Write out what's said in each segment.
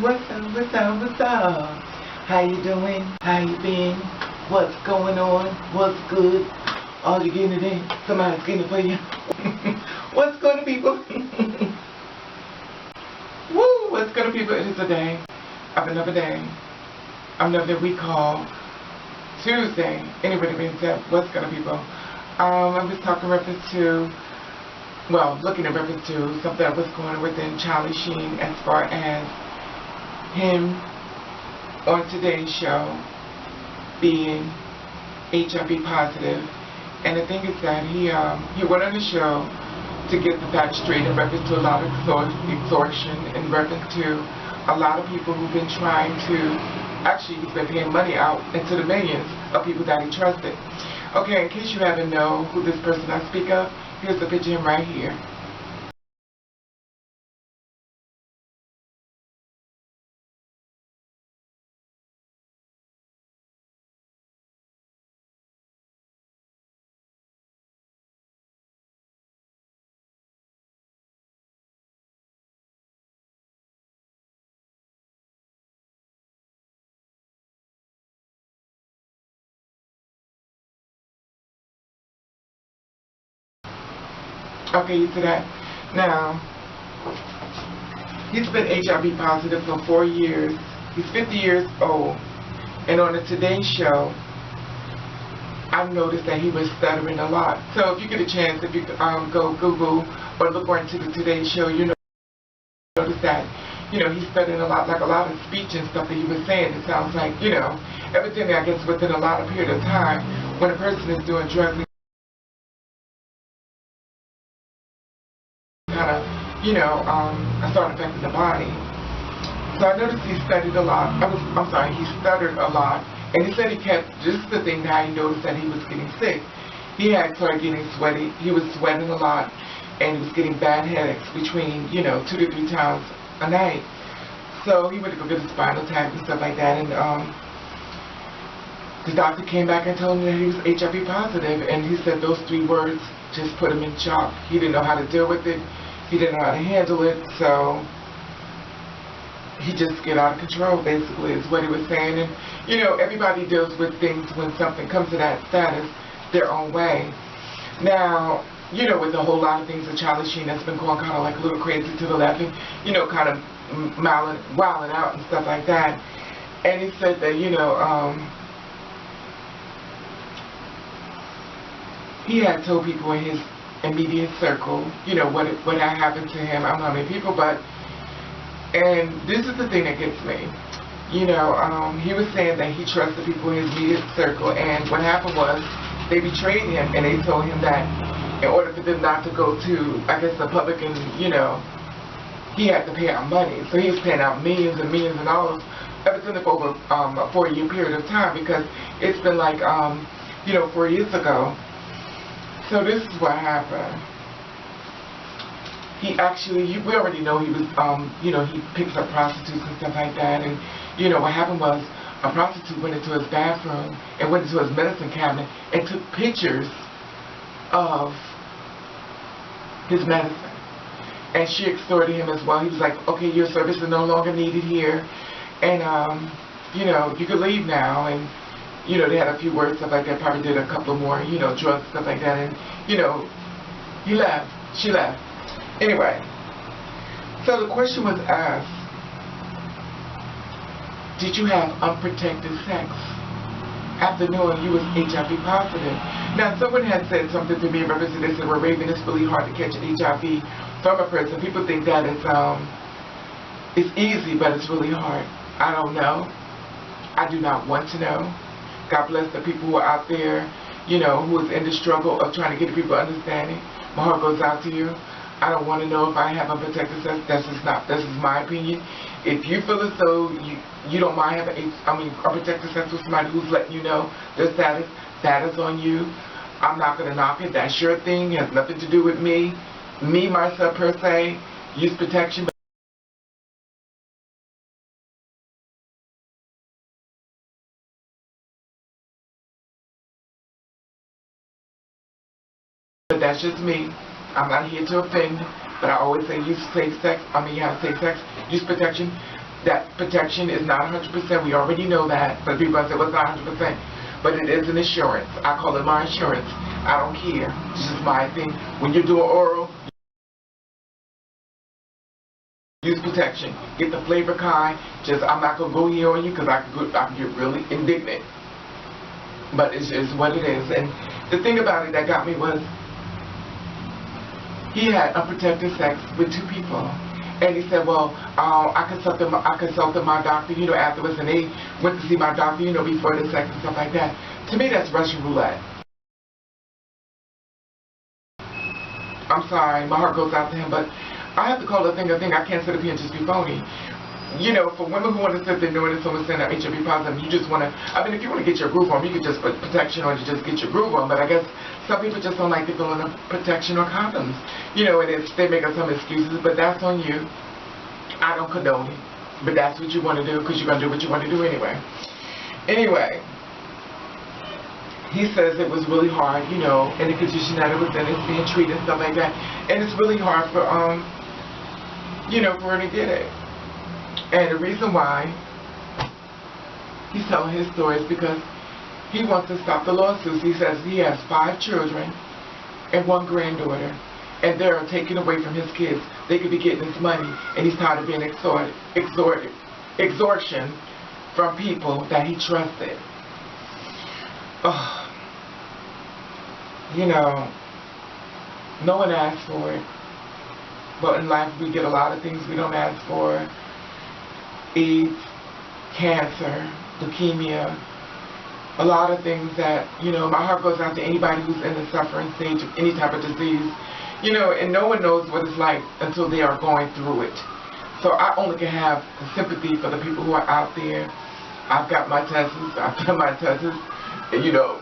What's up, what's up, what's up? How you doing? How you been? What's going on? What's good? Are you getting it in? Somebody's getting it for you. What's going on, people? Woo! What's going on, people? It is a day of another day. Another we call Tuesday. Anybody being said, what's going on, people? I'm just talking reference to, well, looking at reference to something that was going on within Charlie Sheen as far as him on today's show being HIV positive. And the thing is that he went on the show to get the facts straight in reference to a lot of extortion, in reference to a lot of people who've been trying to, actually he's been paying money out into the millions of people that he trusted. Okay, in case you haven't know who this person I speak of, here's the picture of him right here. Okay, you see that? Now, he's been HIV positive for 4 years. He's 50 years old. And on the Today Show, I've noticed that he was stuttering a lot. So if you get a chance, if you go Google or look more into the Today Show, you notice that, he's stuttering a lot, like a lot of speech and stuff that he was saying. It sounds like, everything I guess within a lot of period of time, when a person is doing drugs, start affecting the body. So I noticed he stuttered a lot. He stuttered a lot. And he said this is the thing that he noticed that he was getting sick. He had started getting sweaty. He was sweating a lot. And he was getting bad headaches between, 2 to 3 times a night. So he went to go get a spinal tap and stuff like that. And the doctor came back and told him that he was HIV positive. And he said those 3 words just put him in shock. He didn't know how to deal with it. He didn't know how to handle it, so he just get out of control, basically, is what he was saying. And, everybody deals with things when something comes to that status their own way. Now, with a whole lot of things that Charlie Sheen that's been going kind of like a little crazy to the left and, kind of wilding out and stuff like that. And he said that, he had told people in his immediate circle, what had happened to him. I don't know how many people, and this is the thing that gets me. He was saying that he trusted people in his immediate circle, and what happened was they betrayed him, and they told him that in order for them not to go to, I guess, the public, and he had to pay out money. So he was paying out millions and millions of dollars ever since over a 4-year period of time, because it's been like 4 years ago. So this is what happened. He actually, we already know he was, he picks up prostitutes and stuff like that. And, what happened was a prostitute went into his bathroom and went into his medicine cabinet and took pictures of his medicine. And she extorted him as well. He was like, okay, your service is no longer needed here. And, you can leave now. And, they had a few words, stuff like that, probably did a couple more, drugs, stuff like that, and, he left, she left. Anyway, so the question was asked, did you have unprotected sex after knowing you was HIV positive? Now, someone had said something to me in reference to this, and we're raving, it's really hard to catch HIV from a person. People think that it's easy, but it's really hard. I don't know. I do not want to know. God bless the people who are out there, who is in the struggle of trying to get people understanding. My heart goes out to you. I don't want to know if I have unprotected sex. This is my opinion. If you feel as though you don't mind having unprotected sex with somebody who's letting you know their status, that is on you. I'm not going to knock it. That's your thing. It has nothing to do with me. Me, myself, per se, use protection. But that's just me. I'm not here to offend, but I always say use safe sex. Use protection. that protection is not 100%. We already know that. But people say, well, it's not 100%. But it is an insurance. I call it my insurance. I don't care. It's just my thing. When you're doing oral, use protection. Get the flavor kind. Just, I'm not going to go here on you because I can get really indignant. But it's just what it is. And the thing about it that got me was he had unprotected sex with 2 people. And he said, well, I consulted my doctor, you know, afterwards, and they went to see my doctor, you know, before the sex and stuff like that. To me, that's Russian roulette. I'm sorry, my heart goes out to him, but I have to call the thing a thing. I can't sit up here and just be phony. You know, for women who want to sit there knowing that someone's saying that HIV positive, you just want to, I mean, if you want to get your groove on, you could just put protection on to just get your groove on, but I guess some people just don't like the feeling of protection or condoms. You know, and they make up some excuses, but that's on you. I don't condone it, but that's what you want to do because you're going to do what you want to do anyway. Anyway, he says it was really hard, you know, in the condition that it was in, it's being treated and stuff like that, and it's really hard for, you know, for her to get it. And the reason why he's telling his story is because he wants to stop the lawsuits. He says he has 5 children and 1 granddaughter, and they're taken away from his kids. They could be getting his money, and he's tired of being extortion from people that he trusted. Oh, you know, no one asked for it, but in life we get a lot of things we don't ask for. AIDS, cancer, leukemia, a lot of things that, you know, my heart goes out to anybody who's in the suffering stage of any type of disease, you know, and no one knows what it's like until they are going through it. So I only can have sympathy for the people who are out there. I've got my tests, I've done my tests, and, you know,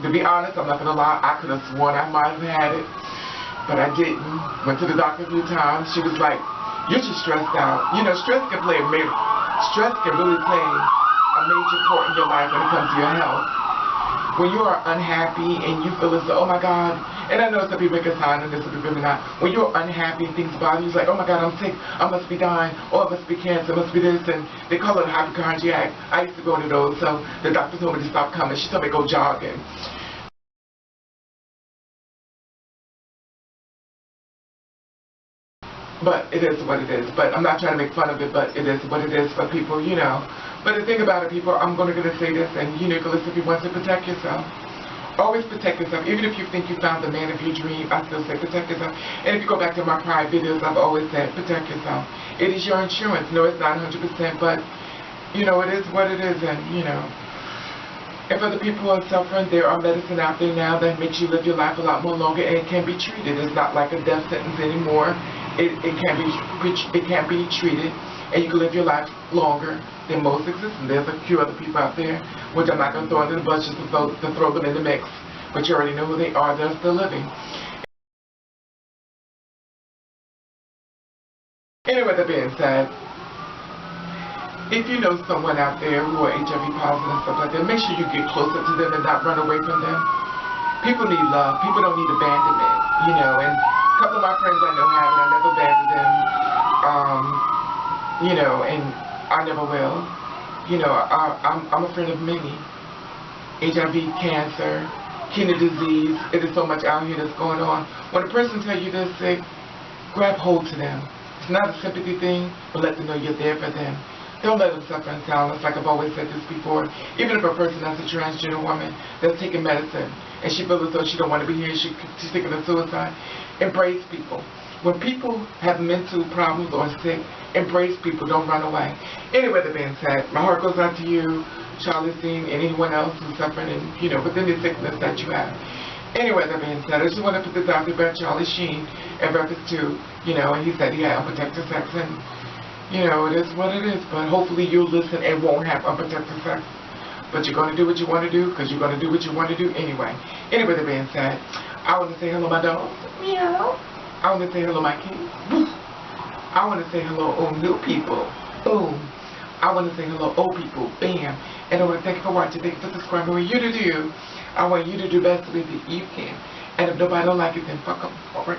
to be honest, I'm not going to lie, I could have sworn I might have had it, but I didn't. Went to the doctor a few times. She was like, you're just stressed out. You know, stress can really play a major part in your life when it comes to your health. When you are unhappy and you feel as though, oh my God, and I know some people make a sign and some people not. When you're unhappy and things bother you, it's like, oh my God, I'm sick, I must be dying, or it must be cancer, it must be this, and they call it a hypochondriac. I used to go to those, so the doctor told me to stop coming. She told me to go jogging. But it is what it is. But I'm not trying to make fun of it, but it is what it is for people, you know. But the thing about it, people, I'm going to say this, and you know, listen, if you want to protect yourself, always protect yourself. Even if you think you found the man of your dream, I still say protect yourself. And if you go back to my prior videos, I've always said protect yourself. It is your insurance. No, it's not 100%, but, you know, it is what it is, and, you know. If other people are suffering, there are medicine out there now that makes you live your life a lot more longer, and it can be treated. It's not like a death sentence anymore. It can be treated, and you can live your life longer than most exist. And there's a few other people out there, which I'm not going to throw into the bus just to throw them in the mix, but you already know who they are. They're still living. Anyway, that being said, if you know someone out there who are HIV positive and stuff like that, make sure you get closer to them and not run away from them. People need love. People don't need abandonment, you know, and a couple of my friends I know have it. I never abandoned them, you know, and I never will. You know, I'm a friend of many. HIV, cancer, kidney disease. It is so much out here that's going on. When a person tells you they're sick, grab hold to them. It's not a sympathy thing, but let them know you're there for them. Don't let them suffer in silence, like I've always said this before. Even if a person that's a transgender woman that's taking medicine and she feels as though she don't want to be here, she's thinking of suicide, embrace people. When people have mental problems or sick, embrace people, don't run away. Anyway, that being said, my heart goes out to you, Charlie Sheen, and anyone else who's suffering and, you know, within the sickness that you have. Anyway, that being said, I just want to put this out there about Charlie Sheen in reference to, you know, and he said he had unprotected sex, and you know, it is what it is, but hopefully you'll listen and won't have unprotected sex. But you're going to do what you want to do, because you're going to do what you want to do anyway. Anyway, that being said, I want to say hello, my dogs. Meow. I want to say hello, my kids. Woof. I want to say hello, old new people. Boom. I want to say hello, old people. Bam. And I want to thank you for watching. Thank you for subscribing. What you to do, I want you to do best with it you can. And if nobody don't like it, then fuck them. Alright.